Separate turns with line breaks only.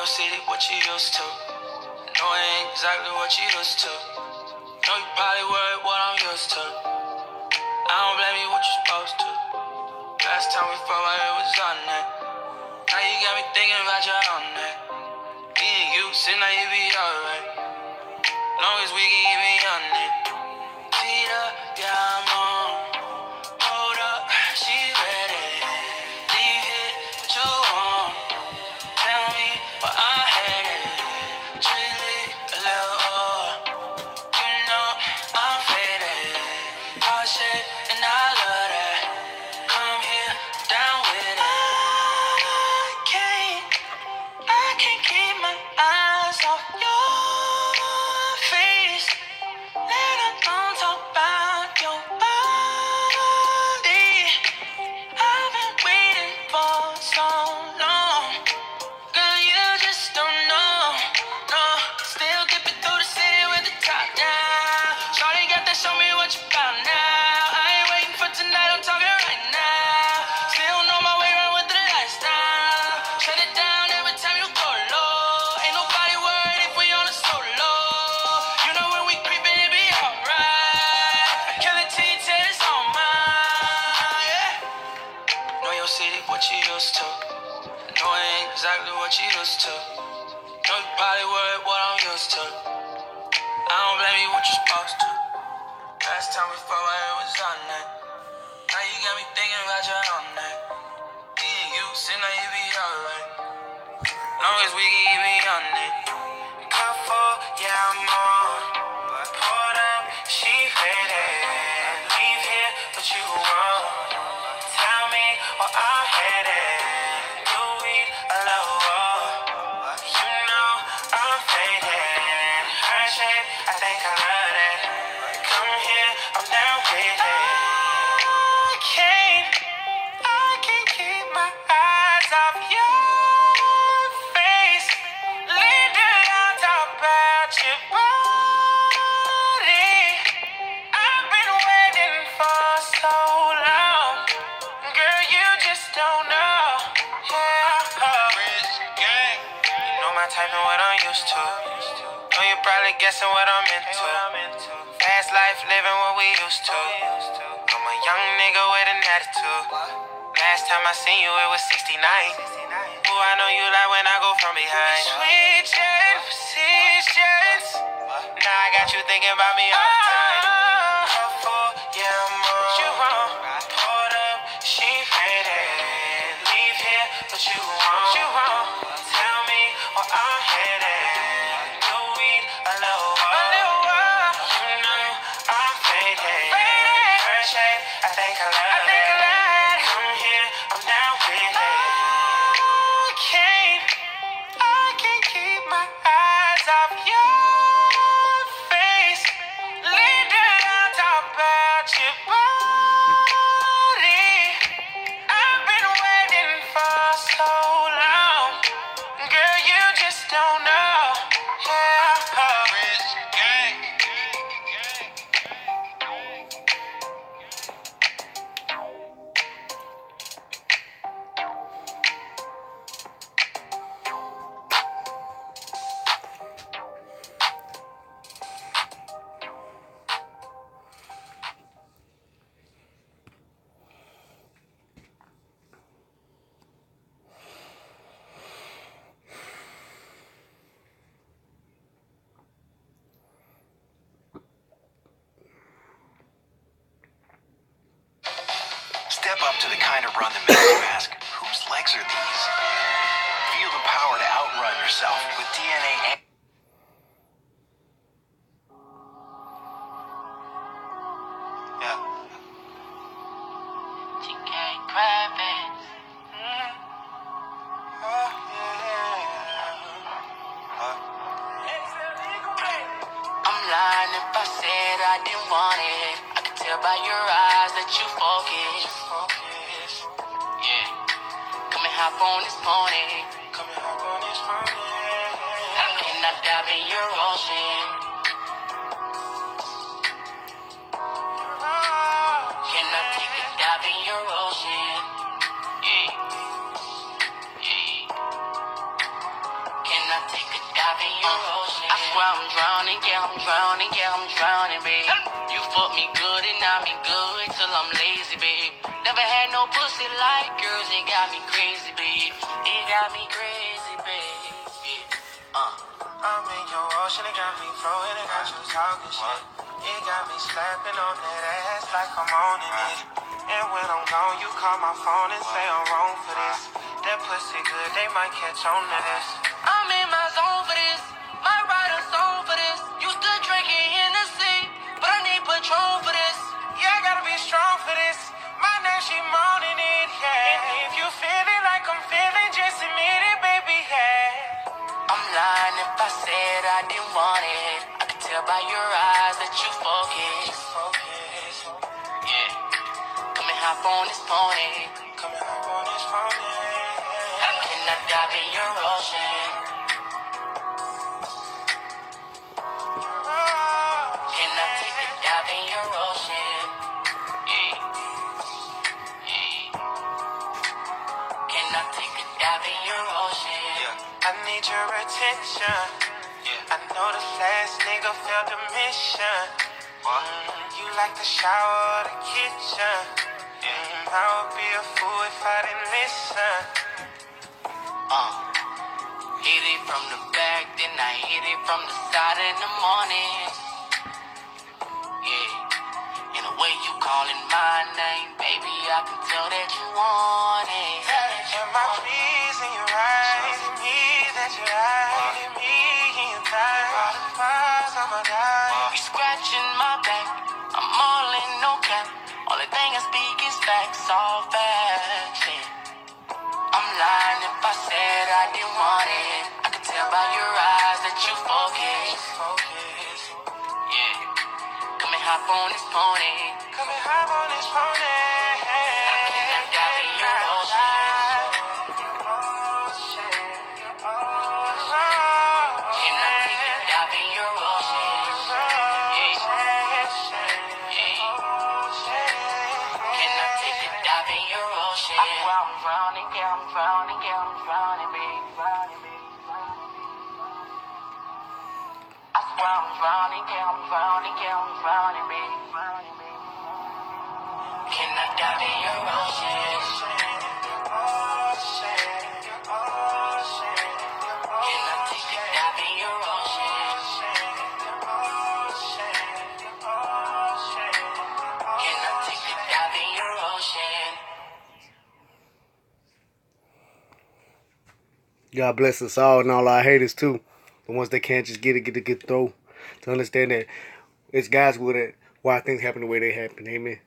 your city, what you used to. Know it ain't exactly what you used to. Know you probably worried what I'm used to. I don't blame you, what you supposed to. Last time we fought, it was on that. Now you got me thinking about your own that. Me and you, seem like you be alright. Long as we can keep it on it. Tita, yeah, I'm on. Hold up, she ready. Leave it, what you want. Tell me what I had it. Treat it a little more. You know I'm faded. Hard shit, and I love that. Come here, down with it. I can't keep my eyes off your face. Let alone talk about your body. I've been waiting for so long. Girl, you just don't know. No, still dipping through the city with the top down. Shorty got that, show me what you found now. I ain't waiting for tonight, I'm talking right now. Still know my way around with the lights down. Shut it down every time you go low. Ain't nobody worried if we on a solo. You know when we creepin', it be alright. I kill it till you tell it's on mine, yeah. Know your city, what you used to. Know it ain't exactly what you used to. Know you probably worried what I'm used to. I don't blame you, what you supposed to. Last time we fought, it was on that. Now you got me thinking about your own that. Me and you, seem like you be alright. Long as we can keep it on it. Cup full, yeah, I'm on. But poured up, she ready. Leave here, what you want. Tell me what I'm headed. Do we a little more? You know I'm faded. Her shape, I think I love it. Come here, I'm down with it. I can't keep my eyes off your face. Lay down, talk about your body. I've been waiting for so long. Girl, you just don't know. Yeah. Rich gang. You know my type and what I'm used to. Know you probably guessing what I'm into. Fast life, living what we used to. I'm a young nigga with an attitude. Last time I seen you, it was 69. Ooh, I know you like when I go from behind. Sweet positions. Now I got you thinking about me all the time. Hopeful, yeah, I'm on. What you want? Poured up, she ready. Leave here, what you want? What you want? Tell me where I'm headed. Do we a little while? You know I'm faded. Her shape, I think I love it. Come here, I'm down with it. I can't keep my eyes off your face. Lay down, talk about your body. I've been waiting for so long. Girl, you just don't know. Yeah. Rich gang.
Step up to the kind of run that makes you ask, whose legs are these? Feel the power to outrun yourself with DNA. Yeah.
She can't grab it. I'm lying if I said I didn't want it. I could tell by your eyes that you focus. Yeah. Come and hop on this morning. Can I dive in your ocean? Can I take a dive in your ocean? Yeah. Yeah. Can take a dive in your ocean? I swear I'm drowning, yeah, I'm drowning, yeah, I'm drowning, babe. You fuck me good and I me good till I'm lazy, babe. Never had no pussy like girls, it got me crazy, babe. It got me crazy, babe. Yeah. I'm in your ocean, it got me flowing, it got you talking shit. It got me slapping on that ass like I'm owning it. And when I'm gone, you call my phone and say I'm wrong for this. That pussy good, they might catch on to this. I'm in my zone for this, my write a song for this. Used to drinking Hennessy, but I need Patron for this. Yeah, I gotta be strong for this. My name, she moaning it, yeah. And if you feeling like I'm feeling, just admit it, baby, yeah. I'm lying if I said I didn't want it. I could tell by your eyes that you focus. Yeah. Come and hop on this pony. Come and hop on this pony. Can I dive in your ocean? Can I take a dive in your ocean? Yeah. Yeah. Can I take a dive in your ocean? Yeah. I need your attention. Yeah. I know the last nigga failed the mission. You like the shower or the kitchen. I would be a fool if I didn't listen. Hit it from the back, then I hit it from the side in the morning. Yeah. And the way you calling my name, baby, I can tell that you want it. And my pleas and your eyes, and me that you're hiding me in your thighs. I'ma die. You scratching my back, I'm all in no cap. Only thing I speak is facts, all facts. Yeah. I'm lying if I said I didn't want it. I can tell by your eyes that you focus. Yeah. Come and hop on this pony. Come and hop on this pony. Can I dive in your ocean? Can I take a dive in your ocean? Can I take a dive in your ocean? I swear I'm drowning, yeah, I'm drowning, yeah, I'm drowning, babe. I swear I'm drowning, yeah, I'm drowning, yeah, I'm drowning, babe. Can I dive in your ocean? Can I take a dive in your ocean? Can I take a dive in your ocean?
God bless us all and all our haters too. The ones that can't just get it through. To understand that it's God's will that why things happen the way they happen. Amen.